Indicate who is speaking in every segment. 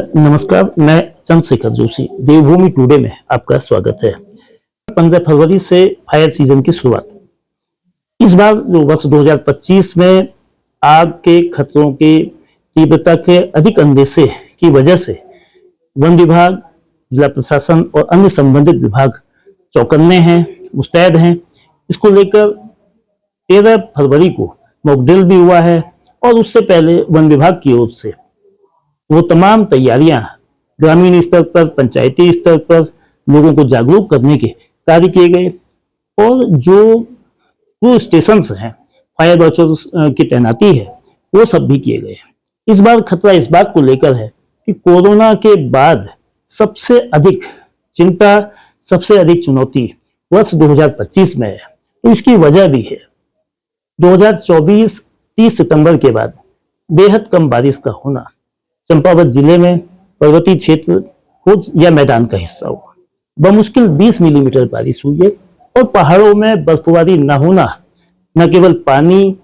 Speaker 1: नमस्कार, मैं चंद्रशेखर जोशी। देवभूमि टुडे में आपका स्वागत है। 15 फरवरी से फायर सीजन की शुरुआत। इस बार जो वर्ष 2025 में आग के खतरों की तीव्रता के अधिक अंदेशे की वजह से वन विभाग, जिला प्रशासन और अन्य संबंधित विभाग चौकन्ने हैं, मुस्तैद हैं। इसको लेकर 13 फरवरी को मॉक ड्रिल भी हुआ है और उससे पहले वन विभाग की ओर से वो तमाम तैयारियां ग्रामीण स्तर पर, पंचायती स्तर पर लोगों को जागरूक करने के कार्य किए गए और जो स्टेशंस हैं, फायर वॉचर्स की तैनाती है, वो सब भी किए गए। इस बार खतरा इस बात को लेकर है कि कोरोना के बाद सबसे अधिक चिंता, सबसे अधिक चुनौती वर्ष 2025 में है। तो इसकी वजह भी है 2024 30 सितंबर के बाद बेहद कम बारिश का होना। चंपावत जिले में पर्वतीय क्षेत्र हो या मैदान का हिस्सा हो, बमुश्किल 20 मिलीमीटर बारिश हुई है और पहाड़ों में बर्फबारी न होना न केवल पानी,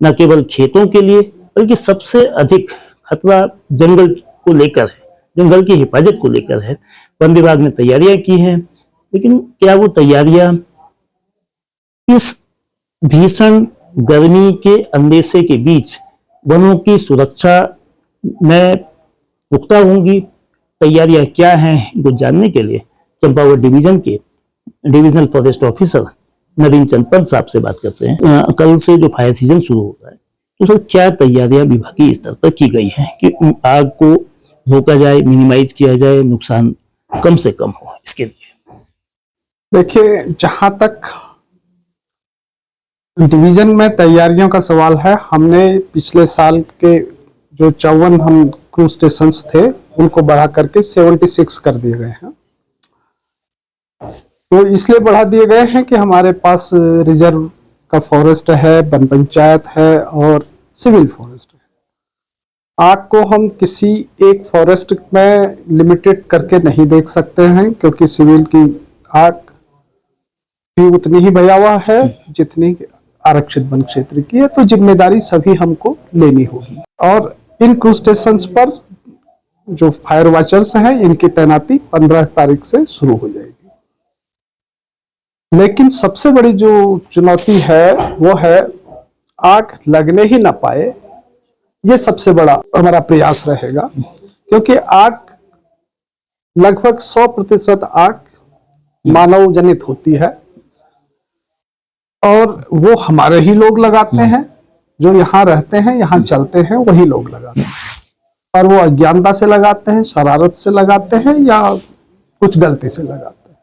Speaker 1: न केवल खेतों के लिए, बल्कि सबसे अधिक खतरा जंगल को लेकर है, जंगल की हिफाजत को लेकर है। वन विभाग ने तैयारियां की हैं, लेकिन क्या वो तैयारियां इस भीषण गर्मी के अंदेशे के बीच वनों की सुरक्षा में पुख्ता होंगी? तैयारियां क्या हैं, इनको जानने के लिए चंपावत डिवीजन के डिविजनल फॉरेस्ट ऑफिसर नवीन चंद पंत साहब से बात करते हैं। कल से जो फायर सीजन शुरू होता है, तो सर क्या तैयारियां विभागीय स्तर पर की गई हैं कि आग को रोका जाए, मिनिमाइज किया जाए, नुकसान कम से कम हो इसके लिए?
Speaker 2: देखिए, जहां तक डिवीजन में तैयारियों का सवाल है, हमने पिछले साल के जो 54 हम क्रूज स्टेशंस थे उनको बढ़ा करके 76 कर दिए गए हैं। तो इसलिए बढ़ा दिए गए हैं कि हमारे पास रिजर्व का फॉरेस्ट है, वन पंचायत है और सिविल फॉरेस्ट है। आग को हम किसी एक फॉरेस्ट में लिमिटेड करके नहीं देख सकते हैं, क्योंकि सिविल की आग भी उतनी ही भयावह है जितनी आरक्षित वन क्षेत्र की है। तो जिम्मेदारी सभी हमको लेनी होगी और इन क्रूज स्टेशंस पर जो फायर वॉचर्स हैं, इनकी तैनाती 15 तारीख से शुरू हो जाएगी। लेकिन सबसे बड़ी जो चुनौती है वो है आग लगने ही ना पाए। ये सबसे बड़ा हमारा प्रयास रहेगा, क्योंकि आग लगभग 100% आग मानव जनित होती है और वो हमारे ही लोग लगाते हैं, जो यहाँ रहते हैं, यहाँ चलते हैं, वही लोग लगाते हैं। और वो अज्ञानता से लगाते हैं, शरारत से लगाते हैं या कुछ गलती से लगाते हैं।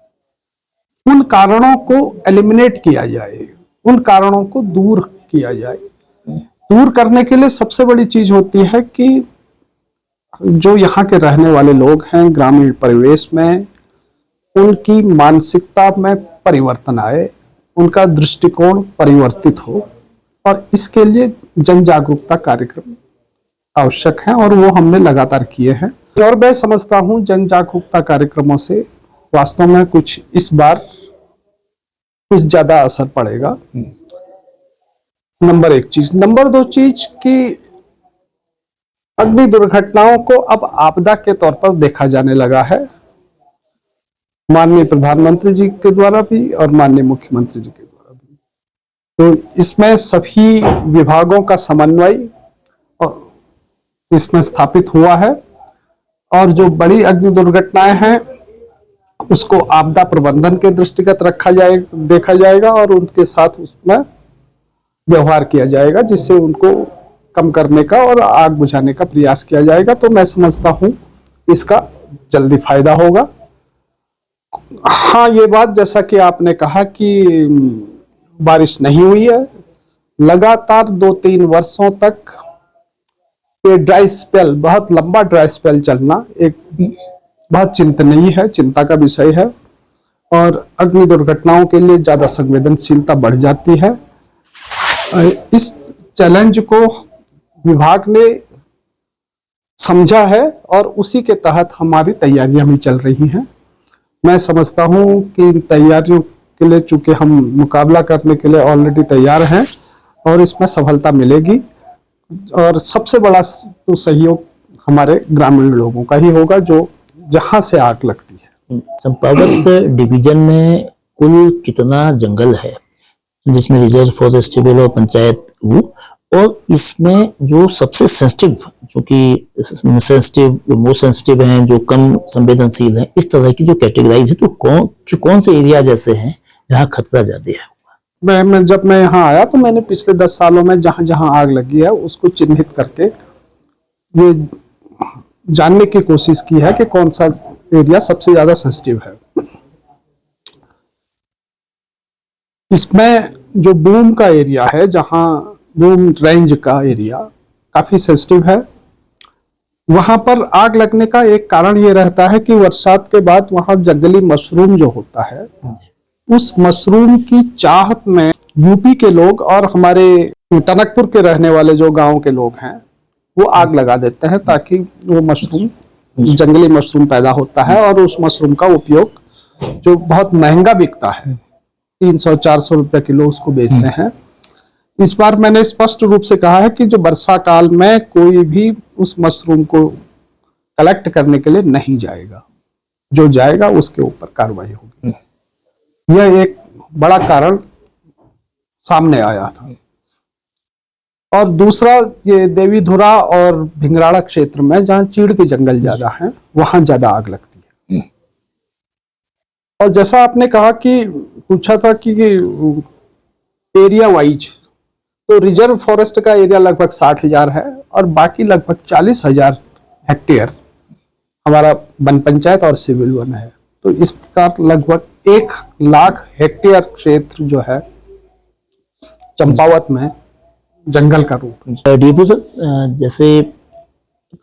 Speaker 2: उन कारणों को एलिमिनेट किया जाए, उन कारणों को दूर किया जाए। दूर करने के लिए सबसे बड़ी चीज होती है कि जो यहाँ के रहने वाले लोग हैं, ग्रामीण परिवेश में उनकी मानसिकता में परिवर्तन आए, उनका दृष्टिकोण परिवर्तित हो, और इसके लिए जन जागरूकता कार्यक्रम आवश्यक है और वो हमने लगातार किए हैं। और मैं समझता हूं जन जागरूकता कार्यक्रमों से वास्तव में कुछ इस बार कुछ ज्यादा असर पड़ेगा। नंबर 1 चीज। नंबर 2 चीज कि अग्नि दुर्घटनाओं को अब आपदा के तौर पर देखा जाने लगा है, माननीय प्रधानमंत्री जी के द्वारा भी और माननीय मुख्यमंत्री जी के द्वारा भी। तो इसमें सभी विभागों का समन्वय इसमें स्थापित हुआ है और जो बड़ी अग्नि दुर्घटनाएं हैं उसको आपदा प्रबंधन के दृष्टिगत देखा जाएगा और उनके साथ उसमें व्यवहार किया जाएगा, जिससे उनको कम करने का और आग बुझाने का प्रयास किया जाएगा। तो मैं समझता हूं इसका जल्दी फायदा होगा। हाँ, ये बात जैसा कि आपने कहा कि बारिश नहीं हुई है, लगातार 2-3 वर्षों तक ये ड्राई स्पेल, बहुत लंबा ड्राई स्पेल चलना एक बहुत चिंतनीय है, चिंता का विषय है और अग्नि दुर्घटनाओं के लिए ज्यादा संवेदनशीलता बढ़ जाती है। इस चैलेंज को विभाग ने समझा है और उसी के तहत हमारी तैयारियां भी चल रही हैं। मैं समझता हूं कि इन तैयारियों के लिए चूंकि हम मुकाबला करने के लिए ऑलरेडी तैयार हैं और इसमें सफलता मिलेगी। और सबसे बड़ा तो सहयोग हमारे ग्रामीण लोगों का ही होगा, जो जहां से आग लगती है।
Speaker 1: चंपावत डिवीजन में कुल कितना जंगल है, जिसमें रिजर्व फॉरेस्टेबल और पंचायत वो, और इसमें जो सबसे सेंसिटिव, जो कि सेंसिटिव, मोस्ट सेंसिटिव हैं, जो कम संवेदनशील हैं, इस तरह की जो कैटेगराइज है, तो कौन से एरिया जैसे हैं जहां खतरा ज्यादा है?
Speaker 2: जब मैं यहाँ आया तो मैंने पिछले 10 सालों में जहां जहां आग लगी है उसको चिन्हित करके ये जानने की कोशिश की है कि कौन सा एरिया सबसे ज्यादा सेंसिटिव है। इसमें जो बूम का एरिया है, जहां बूम रेंज का एरिया काफी सेंसिटिव है, वहां पर आग लगने का एक कारण ये रहता है कि बरसात के बाद वहां जंगली मशरूम जो होता है, उस मशरूम की चाहत में यूपी के लोग और हमारे टनकपुर के रहने वाले जो गांव के लोग हैं वो आग लगा देते हैं, ताकि वो मशरूम, जंगली मशरूम पैदा होता है और उस मशरूम का उपयोग जो बहुत महंगा बिकता है, 300-400 रुपए किलो उसको बेचते हैं। इस बार मैंने स्पष्ट रूप से कहा है कि जो वर्षा काल में कोई भी उस मशरूम को कलेक्ट करने के लिए नहीं जाएगा, जो जाएगा उसके ऊपर कार्रवाई होगी। यह एक बड़ा कारण सामने आया था। और दूसरा, ये देवीधुरा और भिंगराड़ा क्षेत्र में जहां चीड़ के जंगल ज्यादा हैं, वहां ज्यादा आग लगती है। और जैसा आपने कहा कि पूछा था कि एरिया वाइज, तो रिजर्व फॉरेस्ट का एरिया लगभग 60,000 है और बाकी लगभग 40,000 हेक्टेयर हमारा वन पंचायत और सिविल वन है। तो इस प्रकार लगभग 1 लाख हेक्टेयर क्षेत्र जो है चंपावत में जंगल का रूप।
Speaker 1: डीपू सर, जैसे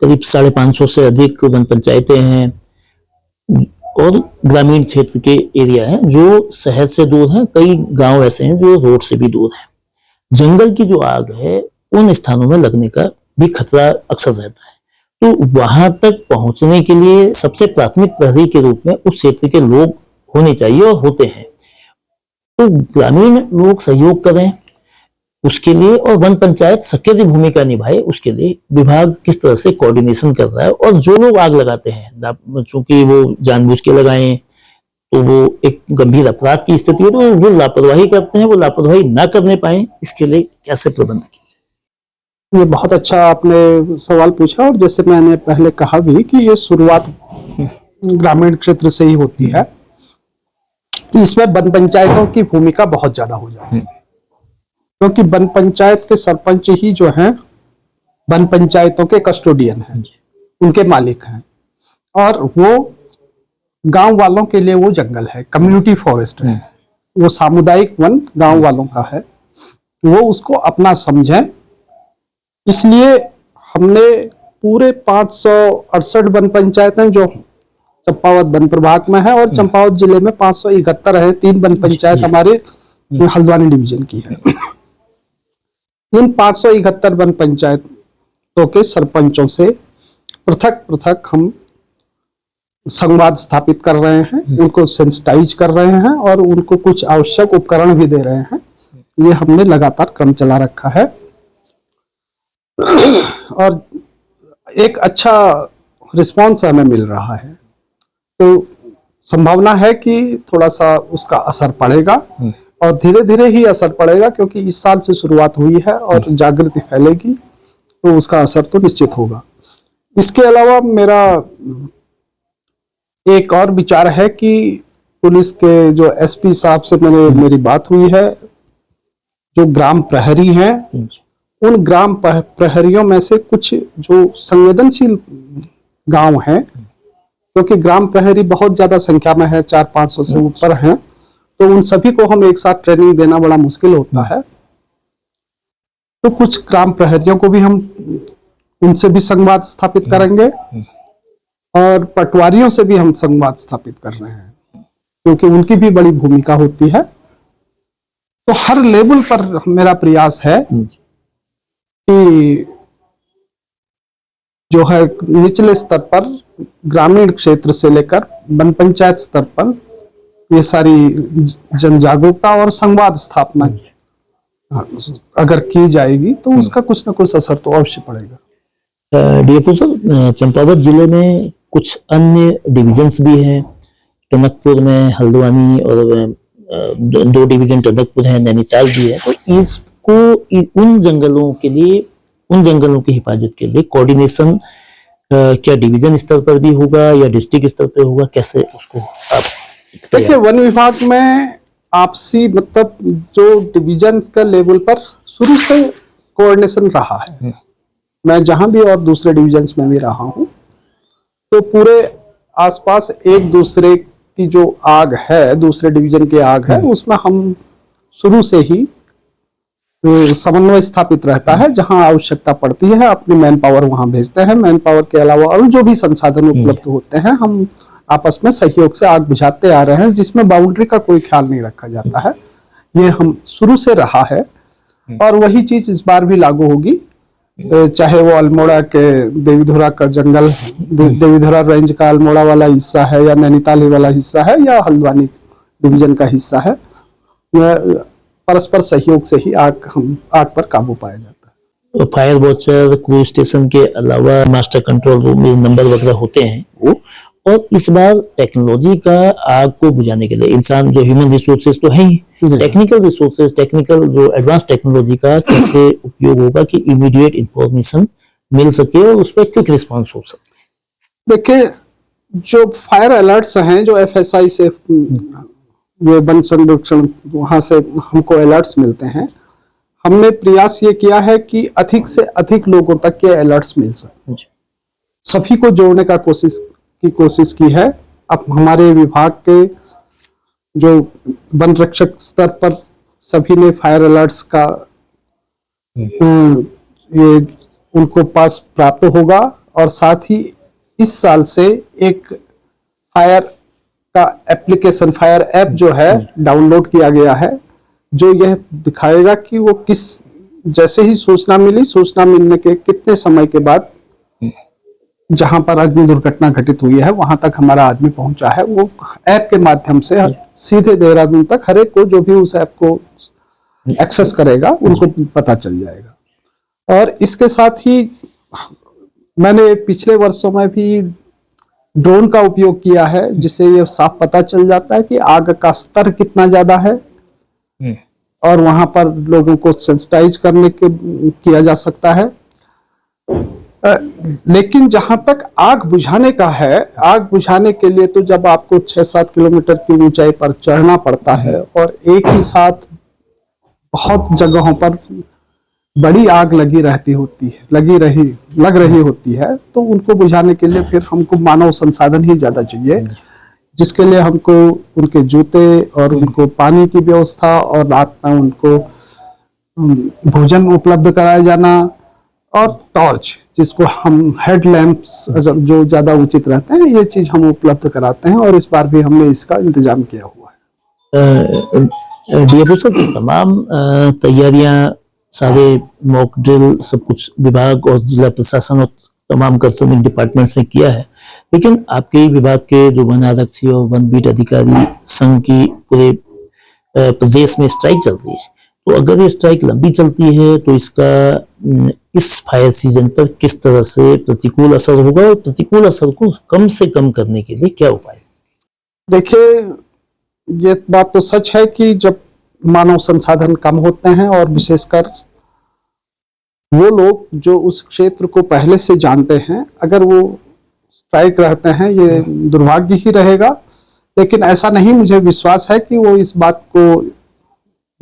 Speaker 1: करीब 550 से अधिक वन पंचायतें हैं और ग्रामीण क्षेत्र के एरिया हैं जो शहर से दूर हैं, कई गांव ऐसे हैं जो रोड से भी दूर हैं। जंगल की जो आग है उन स्थानों में लगने का भी खतरा अक्सर रहता है, तो वहां तक पहुंचने के लिए सबसे प्राथमिक प्रहरी के रूप में उस क्षेत्र के लोग होने चाहिए और होते हैं। तो ग्रामीण लोग सहयोग करें उसके लिए, और वन पंचायत सक्रिय भूमिका निभाए उसके लिए। विभाग किस तरह से कोऑर्डिनेशन कर रहा है, और जो लोग आग लगाते हैं चूंकि वो जानबूझ के लगाएं तो वो एक गंभीर अपराध की स्थिति हो, तो जो लापरवाही करते हैं वो लापरवाही ना करने पाए, इसके लिए कैसे प्रबंध किया जाए?
Speaker 2: ये बहुत अच्छा आपने सवाल पूछा, और जैसे मैंने पहले कहा भी कि ये शुरुआत ग्रामीण क्षेत्र से ही होती है। इसमें वन पंचायतों की भूमिका बहुत ज्यादा हो जाती है, क्योंकि वन पंचायत के सरपंच ही जो हैं वन पंचायतों के कस्टोडियन हैं, उनके मालिक हैं, और वो गांव वालों के लिए वो जंगल है, कम्युनिटी फॉरेस्ट है, वो सामुदायिक वन गांव वालों का है, वो उसको अपना समझें। इसलिए हमने पूरे 568 वन पंचायतें जो चंपावत वन प्रभाग में है, और चंपावत जिले में 571 है, 3 वन पंचायत हमारे हल्द्वानी डिवीजन की है। इन 571 वन पंचायतों के सरपंचों से पृथक पृथक हम संवाद स्थापित कर रहे हैं, उनको सेंसिटाइज कर रहे हैं और उनको कुछ आवश्यक उपकरण भी दे रहे हैं। ये हमने लगातार क्रम चला रखा है और एक अच्छा रिस्पांस हमें मिल रहा है। तो संभावना है कि थोड़ा सा उसका असर पड़ेगा, और धीरे धीरे ही असर पड़ेगा, क्योंकि इस साल से शुरुआत हुई है और जागृति फैलेगी तो उसका असर तो निश्चित होगा। इसके अलावा मेरा एक और विचार है कि पुलिस के जो एसपी साहब से मेरी बात हुई है, जो ग्राम प्रहरी हैं, उन ग्राम प्रहरियों में से कुछ जो संवेदनशील गांव हैं, क्योंकि ग्राम प्रहरी बहुत ज्यादा संख्या में है, 400-500 से ऊपर हैं, तो उन सभी को हम एक साथ ट्रेनिंग देना बड़ा मुश्किल होता है। तो कुछ ग्राम प्रहरियों को भी हम उनसे भी संवाद स्थापित करेंगे, और पटवारियों से भी हम संवाद स्थापित कर रहे हैं, क्योंकि उनकी भी बड़ी भूमिका होती है। तो हर लेवल पर मेरा प्रयास है कि जो है निचले स्तर पर, ग्रामीण क्षेत्र से लेकर वन पंचायत स्तर पर ये सारी जन जागरूकता और संवाद स्थापना अगर की जाएगी तो उसका कुछ ना कुछ असर तो अवश्य पड़ेगा।
Speaker 1: डीएफओ सर, चंपावत जिले में कुछ अन्य डिविजन्स भी हैं। टनकपुर में हल्द्वानी और दो डिवीजन टनकपुर है, नैनीताल भी है। तो इसको उन जंगलों के लिए, उन जंगलों की हिफाजत के लिए कोऑर्डिनेशन क्या डिवीजन स्तर पर भी होगा या डिस्ट्रिक्ट स्तर पर होगा, कैसे उसको आप
Speaker 2: देखिए, वन विभाग में आपसी मतलब जो डिवीजन का लेवल पर शुरू से कोऑर्डिनेशन रहा है। मैं जहां भी और दूसरे डिविजन्स में भी रहा हूं, तो पूरे आसपास एक दूसरे की जो आग है, दूसरे डिवीजन की आग है, उसमें हम शुरू से ही समन्वय स्थापित रहता है। जहां आवश्यकता पड़ती है अपनी मैन पावर वहां भेजते हैं। मैन पावर के अलावा और जो भी संसाधन उपलब्ध होते हैं, हम आपस में सहयोग से आग बुझाते आ रहे हैं, जिसमें बाउंड्री का कोई ख्याल नहीं रखा जाता है। ये हम शुरू से रहा है और वही चीज इस बार भी लागू होगी। चाहे वो अल्मोड़ा के देवीधुरा का जंगल, देवीधुरा रेंज का अल्मोड़ा वाला हिस्सा है, या नैनीताल वाला हिस्सा है, या हल्द्वानी डिवीजन का हिस्सा है, परस्पर सहयोग से ही आग पर काबू पाया जाता है।
Speaker 1: फायर वॉचर, क्रूज स्टेशन के अलावा मास्टर कंट्रोल रूम में नंबर वगैरह होते हैं वो। और इस बार टेक्नोलॉजी का आग को बुझाने के लिए इंसान जो ह्यूमन रिसोर्सेज तो है ही, टेक्निकल रिसोर्सेज, टेक्निकल जो एडवांस टेक्नोलॉजी का कैसे उपयोग होगा कि इमीडिएट इंफॉर्मेशन मिल सके और उस पर क्विक रिस्पॉन्स हो सके।
Speaker 2: देखिए, जो फायर अलर्ट्स हैं, जो एफएसआई से, ये वन संरक्षण, वहां से हमको अलर्ट्स मिलते हैं। हमने प्रयास ये किया है कि अधिक से अधिक लोगों तक ये अलर्ट्स मिल सके। सभी को जोड़ने का कोशिश की है। अब हमारे विभाग के जो वन रक्षक स्तर पर सभी ने फायर अलर्ट्स का ये उनको पास प्राप्त होगा, और साथ ही इस साल से एक फायर का एप्लीकेशन, फायर ऐप जो है डाउनलोड किया गया है, जो यह दिखाएगा कि वो जैसे ही सूचना मिलने के कितने समय के बाद जहां पर अग्नि दुर्घटना घटित हुई है वहां तक हमारा आदमी पहुंचा है। वो ऐप के माध्यम से सीधे देहरादून तक हर एक को, जो भी उस ऐप को एक्सेस करेगा, उनको पता चल जाएगा। और इसके साथ ही मैंने पिछले वर्षों में भी ड्रोन का उपयोग किया है, जिससे ये साफ पता चल जाता है कि आग का स्तर कितना ज्यादा है, और वहां पर लोगों को सेंसिटाइज किया जा सकता है। लेकिन जहां तक आग बुझाने का है, आग बुझाने के लिए तो जब आपको 6-7 किलोमीटर की ऊंचाई पर चढ़ना पड़ता है और एक ही साथ बहुत जगहों पर बड़ी आग लग रही होती है, तो उनको बुझाने के लिए फिर हमको मानव संसाधन ही ज्यादा चाहिए, जिसके लिए हमको उनके जूते और उनको पानी की व्यवस्था और रात में उनको भोजन उपलब्ध कराया जाना, और टॉर्च, जिसको हम हेड लैंप्स जो ज्यादा उचित रहते हैं, ये चीज हम उपलब्ध कराते हैं। और इस बार भी हमने इसका इंतजाम किया हुआ है।
Speaker 1: डीएफओ सर, तमाम तैयारियां, सारे मॉक ड्रिल, सब कुछ विभाग और जिला प्रशासन और तमाम कंसर्निंग डिपार्टमेंट से किया है, लेकिन आपके विभाग के जो वन आरक्षी और वन बीट अधिकारी संघ की पूरे प्रदेश में स्ट्राइक चल रही है, तो अगर ये स्ट्राइक लंबी चलती है तो इसका इस फायर सीजन पर किस तरह से प्रतिकूल असर होगा, और प्रतिकूल असर को कम से कम करने के लिए क्या उपाय?
Speaker 2: देखिए, ये बात तो सच है कि जब मानव संसाधन कम होते हैं, और विशेषकर वो लोग जो उस क्षेत्र को पहले से जानते हैं, अगर वो स्ट्राइक रहते हैं, ये दुर्भाग्य ही रहेगा। लेकिन ऐसा नहीं, मुझे विश्वास है कि वो इस बात को,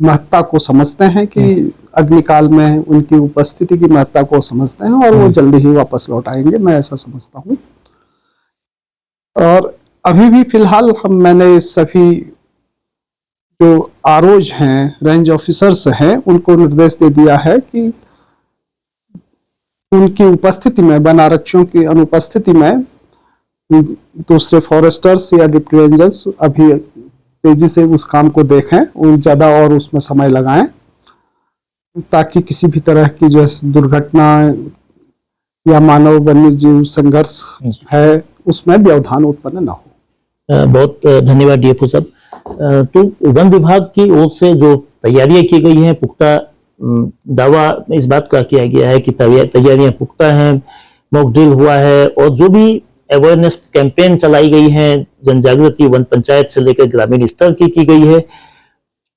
Speaker 2: महत्ता को समझते हैं कि अग्निकाल में उनकी उपस्थिति की महत्ता को समझते हैं, और वो जल्दी ही वापस लौट आएंगे, मैं ऐसा समझता हूँ। और अभी भी फिलहाल मैंने सभी जो आरओज हैं, रेंज ऑफिसर्स हैं, उनको निर्देश दे दिया है कि उनकी उपस्थिति में, वन आरक्षियों की अनुपस्थिति में, दूसरे फॉरेस्टर्स या डिप्टी रेंजर्स अभी तेजी से उस काम को देखें, ज्यादा और उसमें समय लगाएं, ताकि किसी भी तरह की जो दुर्घटना या मानव वन्य जीव संघर्ष है उसमें व्यवधान उत्पन्न न हो।
Speaker 1: बहुत धन्यवाद डीएफओ साहब। तो वन विभाग की ओर से जो तैयारियां की गई हैं, पुख्ता दावा इस बात का किया गया है कि तैयारियां पुख्ता हैं, मॉक ड्रिल हुआ है और जो भी अवेयरनेस कैंपेन चलाई गई है, जन जागृति वन पंचायत से लेकर ग्रामीण स्तर की गई है,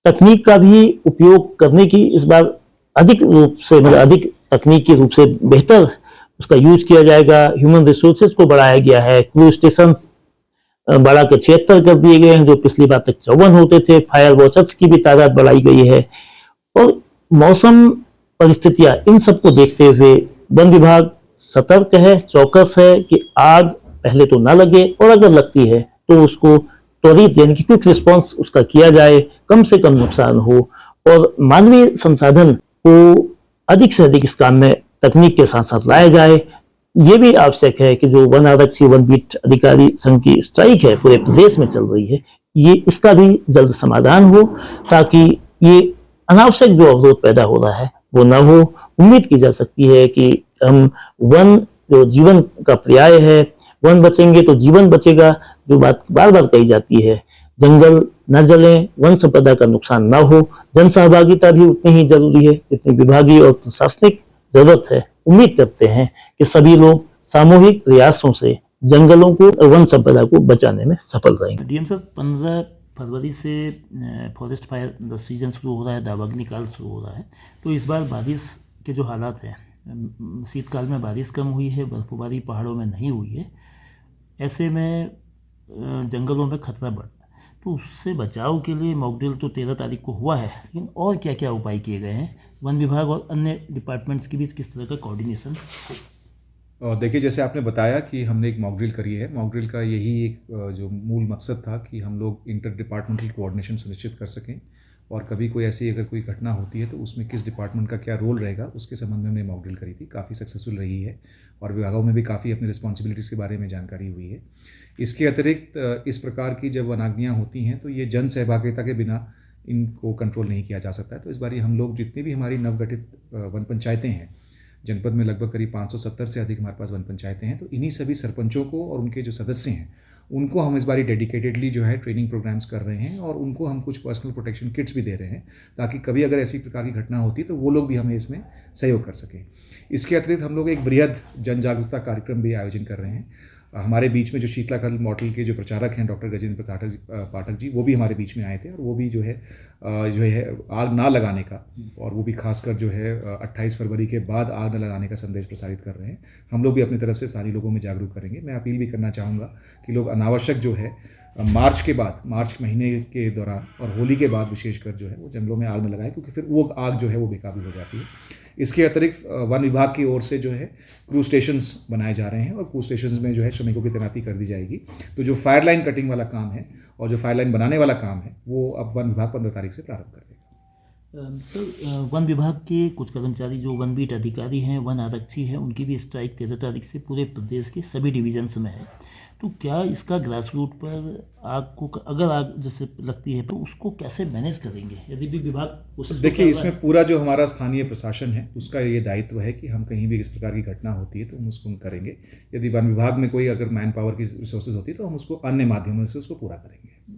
Speaker 1: तकनीक का भी उपयोग करने की इस बार अधिक रूप से, मतलब अधिक तकनीकी रूप से बेहतर उसका यूज किया जाएगा। ह्यूमन रिसोर्सेज को बढ़ाया गया है, क्रू स्टेशन बढ़ा के 76 कर दिए गए हैं, जो पिछली बार तक 54 होते थे। फायर वॉचर्स की भी तादाद बढ़ाई गई है और मौसम परिस्थितियां, इन सबको देखते हुए वन विभाग सतर्क है, चौकस है कि आग पहले तो ना लगे और अगर लगती है तो उसको त्वरित यानी कि क्विक रिस्पॉन्स उसका किया जाए, कम से कम नुकसान हो और मानवीय संसाधन को अधिक से अधिक इस काम में तकनीक के साथ साथ लाया जाए। ये भी आवश्यक है कि जो वन आरक्षी वन बीट अधिकारी संघ की स्ट्राइक है पूरे प्रदेश में चल रही है, ये इसका भी जल्द समाधान हो ताकि ये अनावश्यक जो अवरोध पैदा हो रहा है वो ना हो। उम्मीद की जा सकती है कि हम वन जो जीवन का पर्याय है, वन बचेंगे तो जीवन बचेगा, जो बात बार बार कही जाती है, जंगल न जलें, वन संपदा का नुकसान ना हो। जन सहभागिता भी उतनी ही जरूरी है जितनी विभागीय और प्रशासनिक जरूरत है। उम्मीद करते हैं कि सभी लोग सामूहिक प्रयासों से जंगलों को, वन संपदा को बचाने में सफल रहेंगे। डीएम सर, 15 फरवरी से फॉरेस्ट फायर द सीजन शुरू हो रहा है, दावाग्नि काल शुरू हो रहा है, तो इस बार बारिश के जो हालात हैं, शीतकाल में बारिश कम हुई है, बर्फबारी पहाड़ों में नहीं हुई है, ऐसे में जंगलों में खतरा बढ़, तो उससे बचाव के लिए मॉक ड्रिल तो 13 तारीख को हुआ है, लेकिन और क्या क्या उपाय किए गए हैं? वन विभाग और अन्य डिपार्टमेंट्स के बीच किस तरह का कोऑर्डिनेशन?
Speaker 3: देखिए, जैसे आपने बताया कि हमने एक मॉक ड्रिल करी है। मॉक ड्रिल का यही एक जो मूल मकसद था कि हम लोग इंटर डिपार्टमेंटल कोऑर्डिनेशन सुनिश्चित कर सकें और कभी कोई ऐसी अगर कोई घटना होती है तो उसमें किस डिपार्टमेंट का क्या रोल रहेगा उसके संबंध में हमने मॉक ड्रिल करी थी। काफ़ी सक्सेसफुल रही है और विभागों में भी काफ़ी अपनी रिस्पॉन्सिबिलिटीज़ के बारे में जानकारी हुई है। इसके अतिरिक्त इस प्रकार की जब वनाग्नियाँ होती हैं तो ये जन सहभागिता के बिना इनको कंट्रोल नहीं किया जा सकता है। तो इस बार हम लोग जितनी भी हमारी नवगठित वन पंचायतें हैं, जनपद में लगभग करीब 570 से अधिक हमारे पास वन पंचायतें हैं, तो इन्हीं सभी सरपंचों को और उनके जो सदस्य हैं उनको हम इस बारी डेडिकेटेडली जो है ट्रेनिंग प्रोग्राम्स कर रहे हैं और उनको हम कुछ पर्सनल प्रोटेक्शन किट्स भी दे रहे हैं ताकि कभी अगर ऐसी प्रकार की घटना होती है तो वो लोग भी हमें इसमें सहयोग कर सकें। इसके अतिरिक्त हम लोग एक बृहद जन जागरूकता कार्यक्रम भी आयोजन कर रहे हैं। हमारे बीच में जो शीतलाकल मॉडल के जो प्रचारक हैं डॉक्टर गजेंद्र पाठक जी, वो भी हमारे बीच में आए थे और वो भी जो है आग ना लगाने का, और वो भी खासकर जो है 28 फरवरी के बाद आग न लगाने का संदेश प्रसारित कर रहे हैं। हम लोग भी अपनी तरफ से सारी लोगों में जागरूक करेंगे। मैं अपील भी करना चाहूँगा कि लोग अनावश्यक जो है मार्च के बाद, मार्च महीने के दौरान और होली के बाद विशेषकर जो है वो जंगलों में आग न लगाएं, क्योंकि फिर वो आग जो है वो बेकाबू हो जाती है। इसके अतिरिक्त वन विभाग की ओर से जो है क्रू स्टेशंस बनाए जा रहे हैं और क्रू स्टेशंस में जो है श्रमिकों की तैनाती कर दी जाएगी। तो जो फायर लाइन कटिंग वाला काम है और जो फायर लाइन बनाने वाला काम है वो अब वन विभाग 15 तारीख से प्रारंभ कर देगा।
Speaker 1: सर, वन विभाग के कुछ कर्मचारी जो वन बीट अधिकारी हैं, वन आरक्षी हैं, उनकी भी स्ट्राइक 13 तारीख से पूरे प्रदेश के सभी डिवीजन्स में है, तो क्या इसका ग्रास रूट पर आग को, अगर आग जैसे लगती है तो उसको कैसे मैनेज करेंगे यदि भी विभाग?
Speaker 3: देखिए, इसमें पूरा जो हमारा स्थानीय प्रशासन है उसका ये दायित्व है कि हम कहीं भी इस प्रकार की घटना होती है तो हम उसको करेंगे। यदि वन विभाग में कोई अगर मैन पावर की रिसोर्सेज होती है तो हम उसको अन्य माध्यमों से उसको पूरा करेंगे।